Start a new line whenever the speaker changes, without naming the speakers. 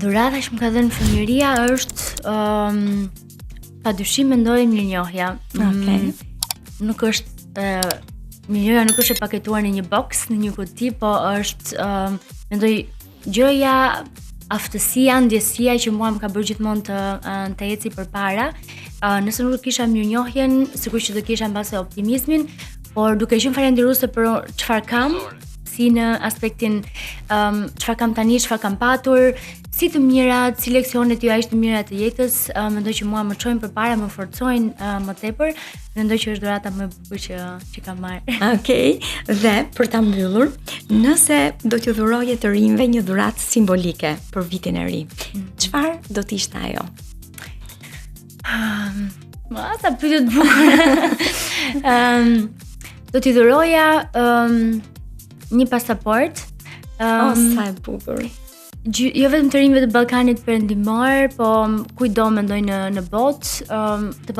Dhurata që më ka dhënë fëmijëria është padyshim mendoj mirënjohja.
Okej.
Nuk është mirënjohja nuk është e paketuar në një box, në një kuti, po është mendoj gjëja, aftësia, ndjesia që mua më ka bërë gjithmonë të eci përpara. Nëse nuk kisha mirënjohjen, sigurisht që do kisha mbase optimizmin, por duke qenë falendëruese për çfarë kam, si në aspektin çfarë kam tani, çfarë kam patur, si të mirat, si leksionet joja të mira të jetës, mendoj që mua më çojnë përpara, më forcojnë më tepër. Mendoj që është dhurata më e bukur që kam marrë.
Okej, dhe për ta mbyllur, nëse do t'ju dhuroje të rinjve një dhuratë simbolike për vitin e ri, çfarë do të ishte ajo?
Sa pyetje të bukura. Do t'i dhuroja një pasaport.
Sa e bukur.
Jo vetëm të rinjve të Ballkanit Perëndimor, po kujdo mendoj në botë, të